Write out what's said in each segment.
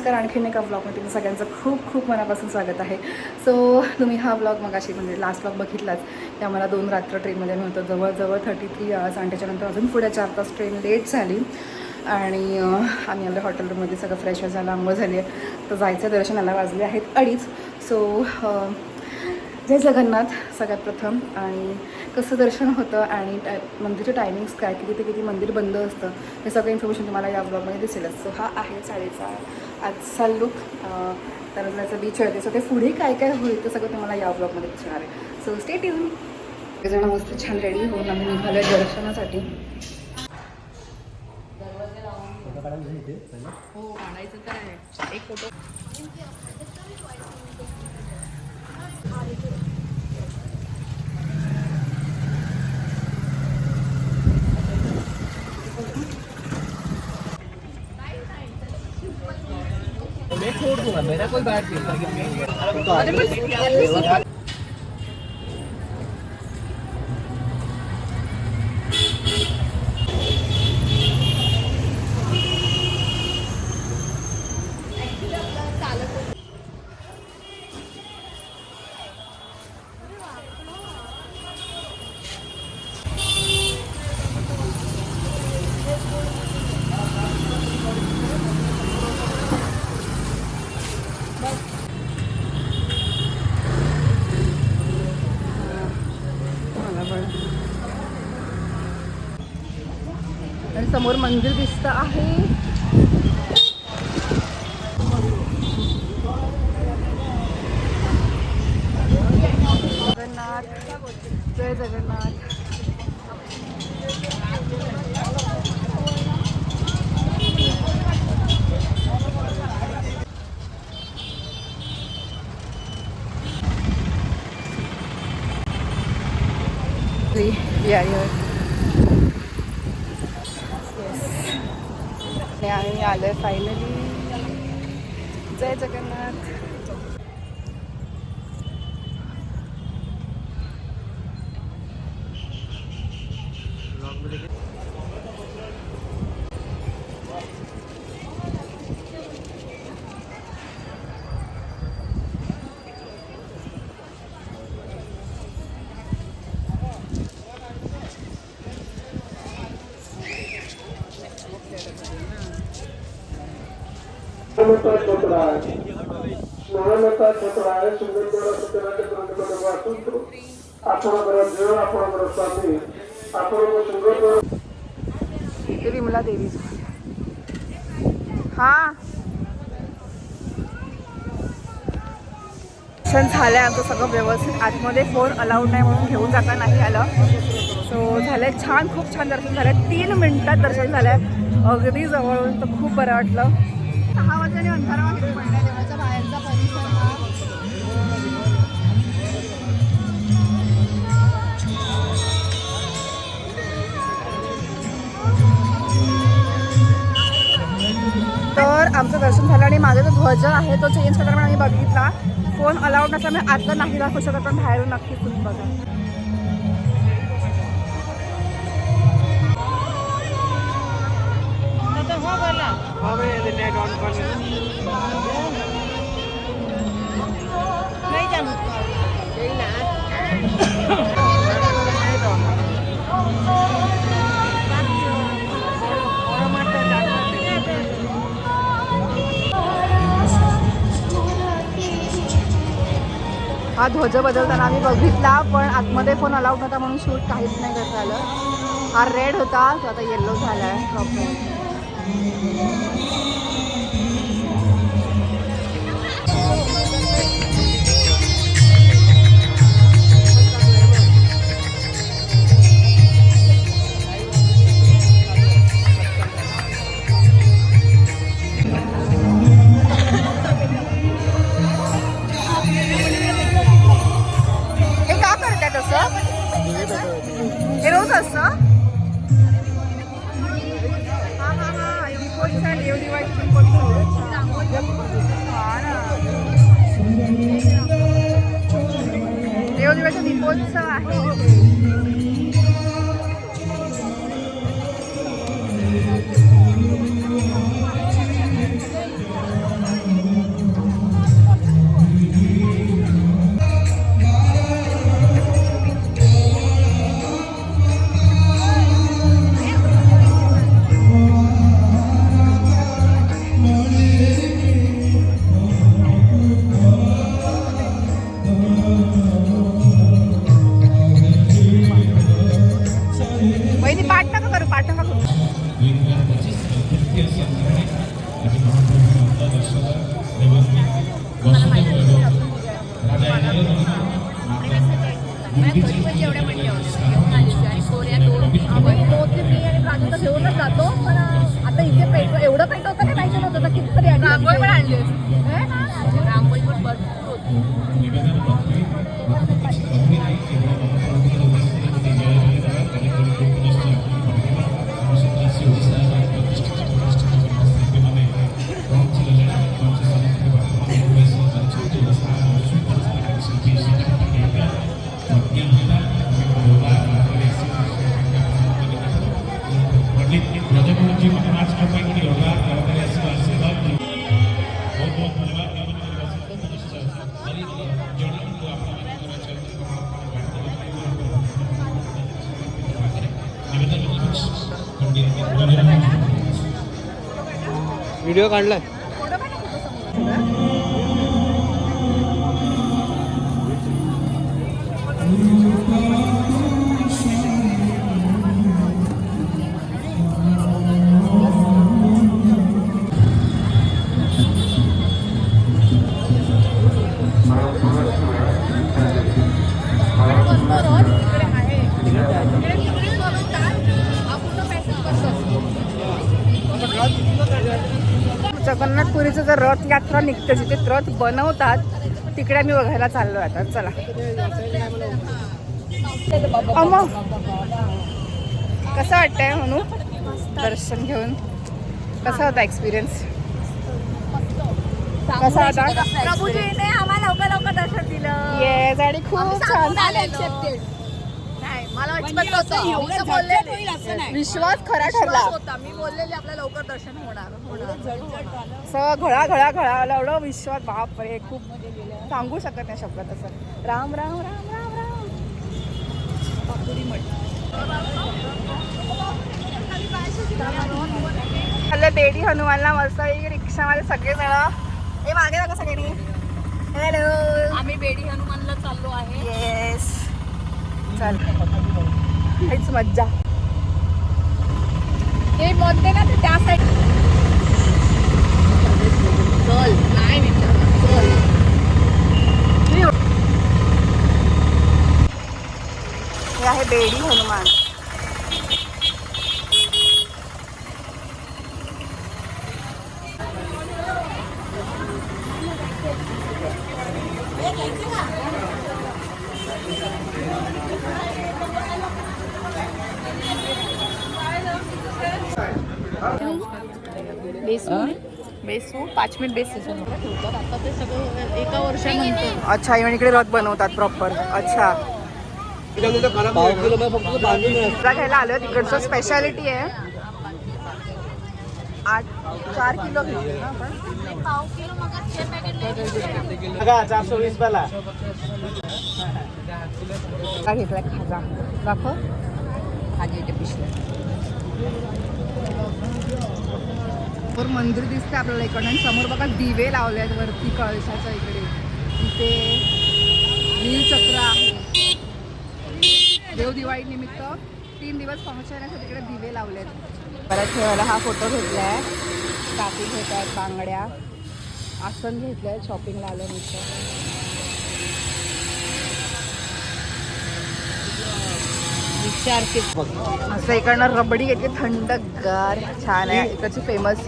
नमस्कार, आणखीन एका ब्लॉगमध्ये तुमचं सगळ्यांचं खूप खूप मनापासून स्वागत आहे. सो तुम्ही हा ब्लॉग मगाशी म्हणजे लास्ट ब्लॉग बघितलाच. की आम्हाला 2 रात्र ट्रेनमध्ये मी होतो, जवळजवळ 33 आवर्स, आणि त्याच्यानंतर अजून पुढे 4 तास ट्रेन लेट झाली. आणि आम्ही आलो हॉटेल रूममध्ये, सगळं फ्रेश झालं, आंघोळ झाली आहे. तर जायचं दर्शनाला वाजले आहेत 2:30. सो जय जगन्नाथ सगळ्यात प्रथम. आणि कसं दर्शन होतं आणि मंदिरचे टायमिंग्स काय, किती मंदिर बंद असतं, हे सगळं इन्फॉर्मेशन तुम्हाला या ब्लॉगमध्ये दिसेलच. सो हा आहे साडेचा आजचा लुक. त्यानंतरचं बीच आहे, सो ते पुढे काय काय होईल ते सगळं तुम्हाला या ब्लॉगमध्ये दिसणार आहे. So stay tune. सगळेजण मस्त छान रेडी होऊन आम्ही निघालो आहे दर्शनासाठी. हो, काढायचं तर आहे एक फोटो. मैं छोड़ दूंगा, मेरा कोई बात नहीं। आणि समोर मंदिर दिसतं आहे. जगन्नाथ, जय जगन्नाथ. या आम्ही आलोय फायनली. जय जगन्नाथ. विमला देवी. हा दर्शन झालंय आमचं सगळं व्यवस्थित. आतमध्ये फोन अलाउड नाही म्हणून घेऊन जाता नाही आलं. सो झालंय छान, खूप छान दर्शन झालंय. 3 मिनिटात दर्शन झालंय अगदी जवळून. तर खूप बरं वाटलं. 6 वाजता अंधारा वाजता पडलाय देवाच्या बाहेरचा परिसर हा. तर आमचं दर्शन झालं आणि माझा जो ध्वज आहे तो चेंज करताना आम्ही बघितला. फोन अलाउड नसल्यामुळे आतलं नाही दाखवू शकत, पण बाहेरून नक्कीच तुम्ही बघा. हा ध्वज बदलताना आम्ही बघितला, पण आतमध्ये फोन अलाउड नव्हता म्हणून शूट काहीच नाही करता आलं. हा रेड होता, तो आता येल्लो झाला आहे प्रॉपर. हे का करतात तसं? हे रोज असतं? हा हा हा, दीपोत्सव, देव दिवाळीचा दीपोत्सव. देव दिवाळीचा दीपोत्सव आहे. घेऊनच जातो पण आता इथे पेट्रोल एवढं पेट्रोल तर माहिती नव्हतं तर कितीतरी रांगोळी पण आणली रांगोळी पण भरपूर व्हिडिओ काढलाय. जगन्नाथपुरीचं जर रथ यात्रा निघते जिथे रथ बनवतात तिकडे आम्ही बघायला चाललो आता. चला अम्मा कसं वाटतंय म्हणू दर्शन घेऊन कसा होता एक्सपिरियन्स कसा होता? प्रभूजीने आम्हाला लवकर लवकर दर्शन दिलं. येस आणि खूप छान मला अजिबात नव्हतं. विश्वास खरा ठरला. मी बोललेले आपल्या लवकर दर्शन होणार. असं घळा एवढं विश्वास बापरे खूप सांगू शकत नाही शब्दात असं. राम राम राम राम राम हॅलो बेडी हनुमानला मस्त रिक्षामध्ये सगळेजण हे मागे बघा सगळ्यांनी. हॅलो आम्ही बेडी हनुमानला चाललो आहे. येस चल काहीच मज्जा. हे म्हणते ना ते त्या साईड चल नाही विचार हे आहे बेडी हनुमान. बेसू 5 मिनिट बेस आता ते सगळं एका वर्षानंतर. अच्छा इकडे रथ बनवतात प्रॉपर. अच्छा घ्यायला आलं तिकडचं स्पेशालिटी आहे. 4 किलो घेतली ना आपण. पाव किलो मग 6 पॅकेट 420 वाला घेतलाय खाजा दाखव खाजेच्या पिशव्या. वर मंदिर दिसते आपल्याला इकडनं आणि समोर बघा दिवे लावले आहेत वरती कळशाच्या इकडे. इथे नीलचक्र आहे. देव दिवाळी निमित्त 3 दिवस फंक्शनसाठी तिकडे दिवे लावले आहेत. परत ठेवायला हा फोटो घेतलाय. काकी घेत आहेत बांगड्या. आसन घेतलंय शॉपिंगला आलं नुसतं. असं इकडनं रबडी येते थंडगार छान आहे. इकडची फेमस.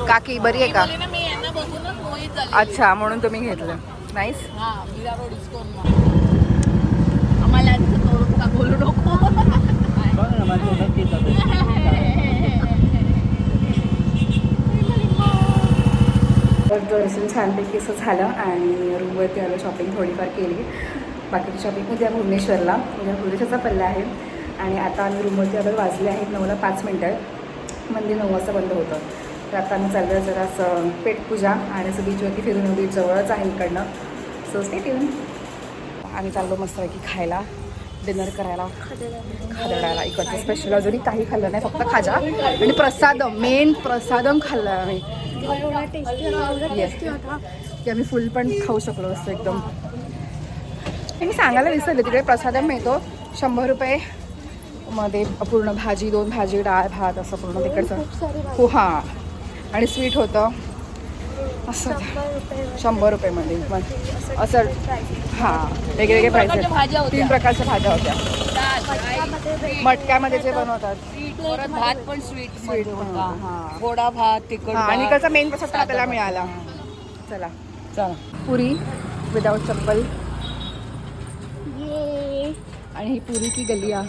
काकी बरी आहे का? मी यांना बघूनच मोहित झाले. अच्छा म्हणून तुम्ही घेतलं. नाईस. हा मीरा रोड इस्कॉन. आम्हाला का बोलू नको. दर्शन छानपैकी असं झालं आणि रूमवरती आलं. शॉपिंग थोडीफार केली. बाकीची शॉपिंग उद्या भुवनेश्वरला. उद्या भुवनेश्वरचा पल्ला आहे. आणि आता आम्ही रूमवरती आलो. वाजले आहेत 9ला 5 मिनटं. मंदिर 9 वाजता बंद होतं. तर आता आम्ही चाललो जरा असं पेटपूजा आणि असं बीचवरती फिरून. बीच जवळच आहे इकडनं. So stay tune. आम्ही चाललो मस्तपैकी खायला डिनर करायला खदडायला. इकडचं स्पेशल अजूनही काही खाल्लं नाही फक्त खाजा आणि प्रसादम. मेन प्रसादम खाल्लं आम्ही. की आम्ही फुल पण खाऊ शकलो असतो एकदम. मी सांगायला विसरले तिकडे प्रसादम मिळतो 100 रुपये मध्ये पूर्ण भाजी, 2 भाजी, डाळ, भात असं पूर्ण तिकडचं. हो हां. आणि स्वीट होतं असं 100 रुपयेमध्ये. मग असं हां वेगवेगळे प्राईस आहेत. 3 प्रकारच्या भाज्या होत्या. मटक्यामध्ये जे बनवतात परत भात पण स्वीट स्वीट होता. हां गोडा भात तिखट आणि इकडचा मेन प्रसाद पण आपल्याला मिळाला. चला चला. पुरी विदाऊट चप्पल. आणि ही पुरी की गलिया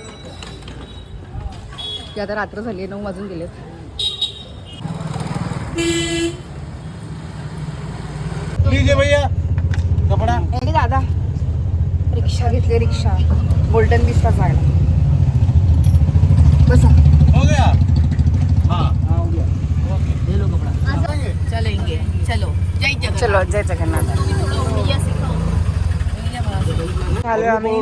की आता रात्र झाली आहे, 9 वाजून गेलेत. लीजिए भैया कपडा. दादा रिक्षा घेतली, रिक्षा गोल्डन बीचला जायला. बसा. हो गया. हाँ हाँ हो गया. ओके ले लो कपड़ा. चलेंगे. चलो जय जगन्नाथ. चलो जय जगन्नाथ. आलोय आम्ही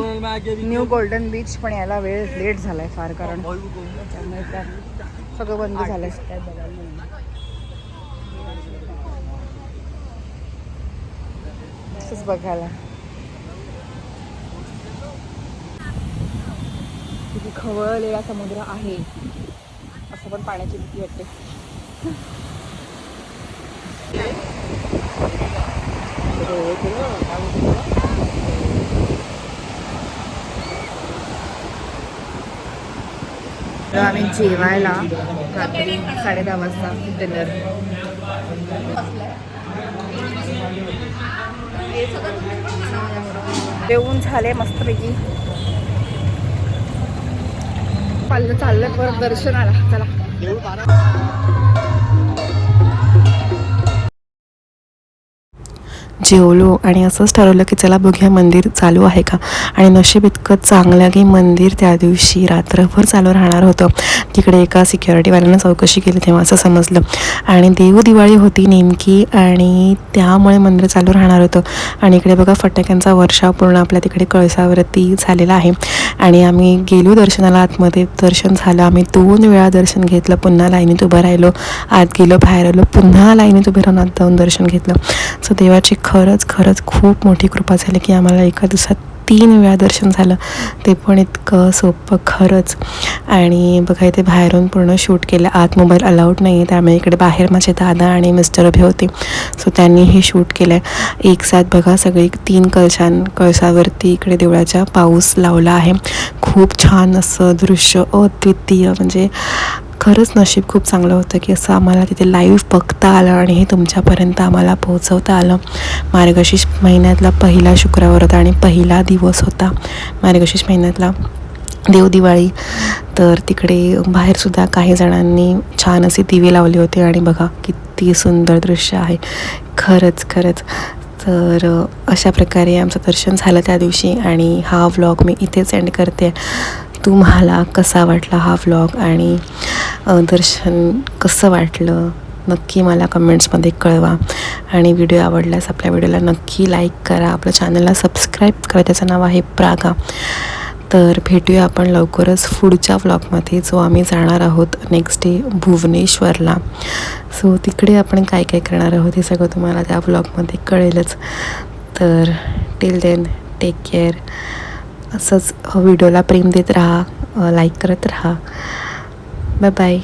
न्यू गोल्डन बीच, पण याला वेळ लेट झालाय फार, कारण त्यामुळे त्या सगळं बंद झालंय. तसंच बघायला किती खवळलेला समुद्र आहे, असं पण पाण्याची भीती वाटते. आम्ही जेवायला रात्री 10:30 वाजता डिनर. जेवून झाले मस्तपैकी. चाललं परत दर्शनाला. चला. जेवलो आणि असंच ठरवलं की चला बघूया मंदिर चालू आहे का. आणि नशीब इतकं चांगलं की मंदिर त्या दिवशी रात्रभर चालू राहणार होतं. तिकडे एका सिक्युरिटीवाल्यानं चौकशी केली तेव्हा असं समजलं. आणि देवदिवाळी होती नेमकी आणि त्यामुळे मंदिर चालू राहणार होतं. आणि इकडे बघा फटाक्यांचा वर्षाव पूर्ण आपल्या तिकडे कळसावरती झालेला आहे. आणि आम्ही गेलो दर्शनाला, आतमध्ये दर्शन झालं. आम्ही 2 वेळा दर्शन घेतलं, पुन्हा लाईनीत उभं राहिलो, आत गेलो, बाहेर आलो, पुन्हा लाईनीत उभे राहून आत जाऊन दर्शन घेतलं. सो देवाची खरंच खूप मोठी कृपा झाली की आम्हाला एका दिवसात 3 वेळा दर्शन झालं, ते पण इतकं सोपं खरंच. आणि बघा इथे बाहेरून पूर्ण शूट केलं. आत मोबाईल अलाउड नाही आहे, त्यामुळे इकडे बाहेर माझे दादा आणि मिस्टर उभे होते, सो त्यांनी हे शूट केलं आहे. एक साथ बघा सगळी 3 कळसावरती इकडे देवळाच्या पाऊस लावला आहे. खूप छान असं दृश्य, अद्वितीय. म्हणजे खरंच नशीब खूप चांगलं होतं की असं आम्हाला तिथे लाईव्ह बघता आलं आणि हे तुमच्यापर्यंत आम्हाला पोहोचवता आलं. मार्गशीर्ष महिन्यातला पहिला शुक्रवार होता आणि पहिला दिवस होता मार्गशीर्ष महिन्यातला देवदिवाळी. तर तिकडे बाहेरसुद्धा काही जणांनी छान असे दिवे लावले होते आणि बघा किती सुंदर दृश्य आहे खरंच. तर अशा प्रकारे आमचं दर्शन झालं त्या दिवशी. आणि हा व्लॉग मी इथेच एंड करते. तुम्हाला कसा वाटला हा व्लॉग आणि दर्शन कसं वाटलं नक्की मला कमेंट्समध्ये कळवा. आणि व्हिडिओ आवडल्यास आपल्या व्हिडिओला नक्की लाईक करा, आपल्या चॅनलला सबस्क्राईब करा, त्याचं नाव आहे प्रागा. तर भेटूया आपण लवकरच पुढच्या व्लॉगमध्ये, जो आम्ही जाणार आहोत नेक्स्ट डे भुवनेश्वरला. सो तिकडे आपण काय काय करणार आहोत हे सगळं तुम्हाला त्या व्लॉगमध्ये कळेलच. तर टिल देन टेक केअर. असंच व्हिडिओला प्रेम देत राहा, लाईक करत राहा. Bye bye.